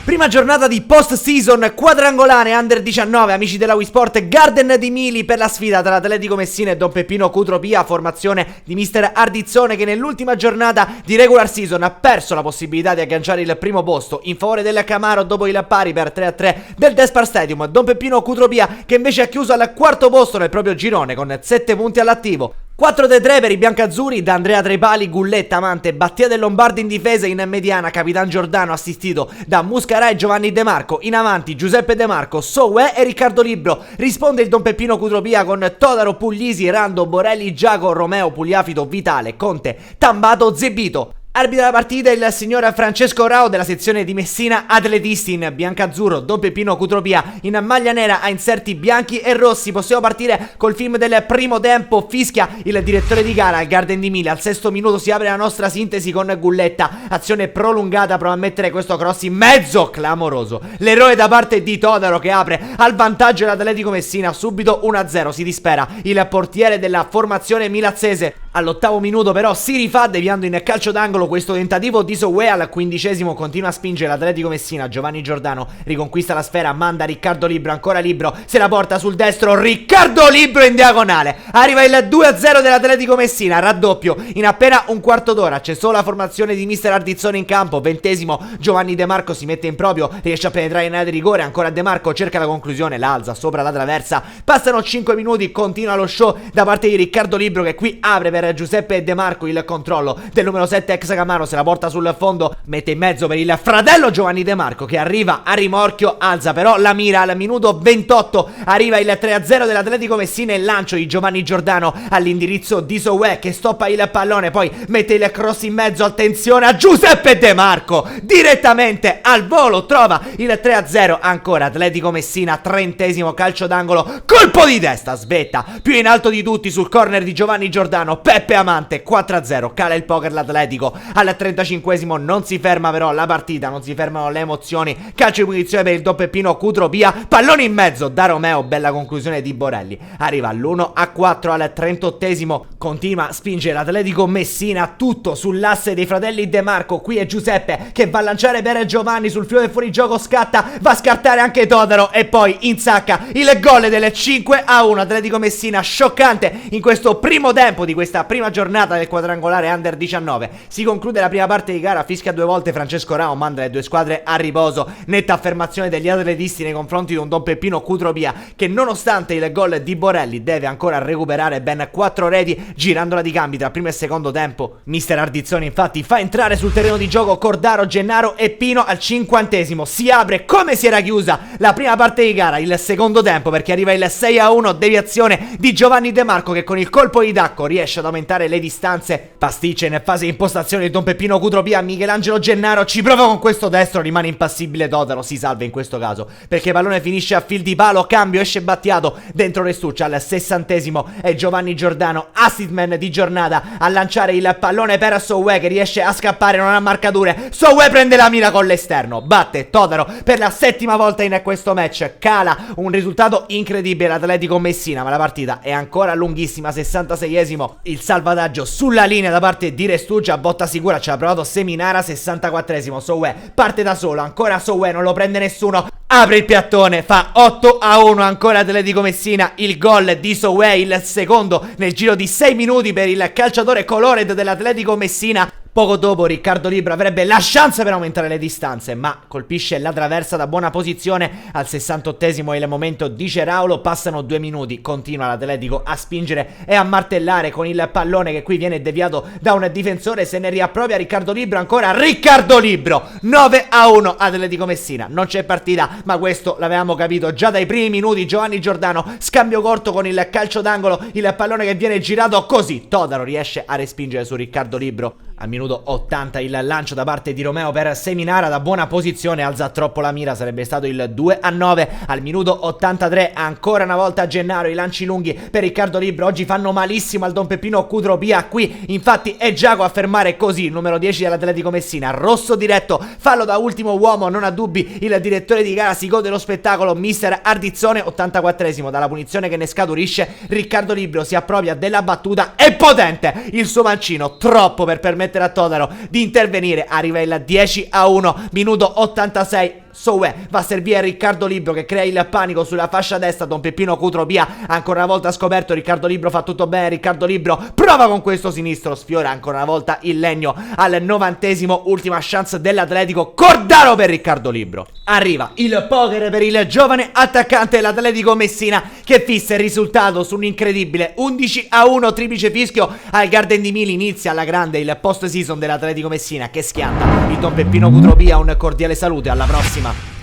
Prima giornata di post-season quadrangolare Under 19, amici della Wii Sport Garden di Mili per la sfida tra Atletico Messina e Don Peppino Cutropia, formazione di mister Ardizzone che nell'ultima giornata di regular season ha perso la possibilità di agganciare il primo posto in favore del Camaro dopo il pari per 3-3 del Despar Stadium. Don Peppino Cutropia che invece ha chiuso al quarto posto nel proprio girone con 7 punti all'attivo. 4-3 per i biancazzurri da Andrea Trepali, Gulletta, Amante, Battia del Lombardo in difesa, in mediana Capitan Giordano assistito da Muscarà e Giovanni De Marco, in avanti Giuseppe De Marco, Soué e Riccardo Libro. Risponde il Don Peppino Cutropia con Todaro, Puglisi, Rando, Borelli, Giaco, Romeo, Pugliafido, Vitale, Conte, Tambato, Zebito. Arbitra la partita il signor Francesco Rao della sezione di Messina Atletisti in biancazzurro, Don Peppino Cutropia in maglia nera a inserti bianchi e rossi. Possiamo partire col film del primo tempo, fischia il direttore di gara al Garden di Mili. Al 6° minuto si apre la nostra sintesi con Gulletta, azione prolungata, prova a mettere questo cross in mezzo, clamoroso, l'eroe da parte di Todaro che apre al vantaggio dell'Atletico Messina, subito 1-0, si dispera il portiere della formazione milazzese. All'8° minuto però si rifà deviando in calcio d'angolo questo tentativo di Soué. Al 15° continua a spingere l'Atletico Messina, Giovanni Giordano riconquista la sfera, manda Riccardo Libro, ancora Libro, se la porta sul destro, Riccardo Libro in diagonale, arriva il 2-0 dell'Atletico Messina, raddoppio in appena un quarto d'ora. C'è solo la formazione di mister Ardizzone in campo. 20° Giovanni De Marco si mette in proprio, riesce a penetrare in area di rigore, ancora De Marco cerca la conclusione, la alza sopra la traversa, passano 5 minuti, continua lo show da parte di Riccardo Libro che qui apre per Giuseppe De Marco, il controllo del numero 7 ex Camaro, se la porta sul fondo, mette in mezzo per il fratello Giovanni De Marco che arriva a rimorchio, alza però la mira. Al minuto 28 arriva il 3-0 dell'Atletico Messina, il lancio di Giovanni Giordano all'indirizzo di Soué che stoppa il pallone, poi mette il cross in mezzo, attenzione a Giuseppe De Marco, direttamente al volo trova il 3-0, ancora Atletico Messina, 30° calcio d'angolo, colpo di testa, svetta più in alto di tutti sul corner di Giovanni Giordano, Peppe Amante, 4-0, cala il poker l'Atletico. Al 35° non si ferma però la partita, non si fermano le emozioni, calcio di punizione per il Don Peppino Cutropia, pallone in mezzo da Romeo, bella conclusione di Borelli, arriva all'1-4. Al 38° continua a spingere l'Atletico Messina, tutto sull'asse dei fratelli De Marco. Qui è Giuseppe che va a lanciare per Giovanni sul filo del fuorigioco, scatta, va a scartare anche Todaro e poi insacca il gol del 5-1. Atletico Messina scioccante in questo primo tempo di questa prima giornata del quadrangolare Under 19. Si conclude la prima parte di gara, fischia 2 volte Francesco Rao, manda le 2 squadre a riposo. Netta affermazione degli atletisti nei confronti di un Don Peppino Cutropia che nonostante il gol di Borelli deve ancora recuperare ben 4 reti girandola di cambi tra primo e secondo tempo. Mister Ardizzone infatti fa entrare sul terreno di gioco Cordaro, Gennaro e Pino. Al 50° si apre come si era chiusa la prima parte di gara, il secondo tempo, perché arriva il 6-1, deviazione di Giovanni De Marco che con il colpo di tacco riesce ad aumentare le distanze. Pasticcia in fase di impostazione il Don Peppino Cutropia, Michelangelo Gennaro ci prova con questo destro, rimane impassibile Todaro, si salva in questo caso perché il pallone finisce a fil di palo, cambio, esce Battiato dentro Restuccia. Al 60° è Giovanni Giordano, assist man di giornata, a lanciare il pallone per Soué che riesce a scappare, non ha marcature, Soué prende la mira con l'esterno, batte Todaro per la 7ª volta in questo match, cala un risultato incredibile l'Atletico Messina, ma la partita è ancora lunghissima. 66° il salvataggio sulla linea da parte di Restuccia, botta sicura, ci ha provato Seminara. 64° Soué parte da solo, ancora Soué, non lo prende nessuno, apre il piattone, fa 8-1 ancora Atletico Messina, il gol di Soué, il secondo nel giro di 6 minuti per il calciatore colored dell'Atletico Messina. Poco dopo Riccardo Libro avrebbe la chance per aumentare le distanze, ma colpisce la traversa da buona posizione. Al 68° è il momento di Ceraulo, passano 2 minuti, continua l'Atletico a spingere e a martellare con il pallone che qui viene deviato da un difensore, se ne riappropria Riccardo Libro, ancora Riccardo Libro, 9-1 Atletico Messina. Non c'è partita, ma questo l'avevamo capito già dai primi minuti. Giovanni Giordano, scambio corto con il calcio d'angolo, il pallone che viene girato così, Todaro riesce a respingere su Riccardo Libro. Al minuto 80 il lancio da parte di Romeo per Seminara, da buona posizione alza troppo la mira, sarebbe stato il 2-9. Al minuto 83 ancora una volta Gennaro, i lanci lunghi per Riccardo Libro oggi fanno malissimo al Don Peppino Cutropia. Qui infatti è Giaco a fermare così il numero 10 dell'Atletico Messina, rosso diretto, fallo da ultimo uomo, non ha dubbi il direttore di gara, si gode lo spettacolo mister Ardizzone. 84° dalla punizione che ne scaturisce Riccardo Libro si appropria della battuta, è potente il suo mancino, troppo per permettere a Todaro di intervenire. Arriva il 10-1, minuto 86. Soue va a servire Riccardo Libro che crea il panico sulla fascia destra. Don Peppino Cutropia ancora una volta scoperto. Riccardo Libro fa tutto bene. Riccardo Libro prova con questo sinistro, sfiora ancora una volta il legno al 90esimo. Ultima chance dell'Atletico. Cordaro per Riccardo Libro. Arriva il poker per il giovane attaccante dell'Atletico Messina che fissa il risultato su un incredibile 11-1 triplice fischio al Garden di Mili. Inizia alla grande il post season dell'Atletico Messina che schianta il Don Peppino Cutropia. Un cordiale saluto e alla prossima.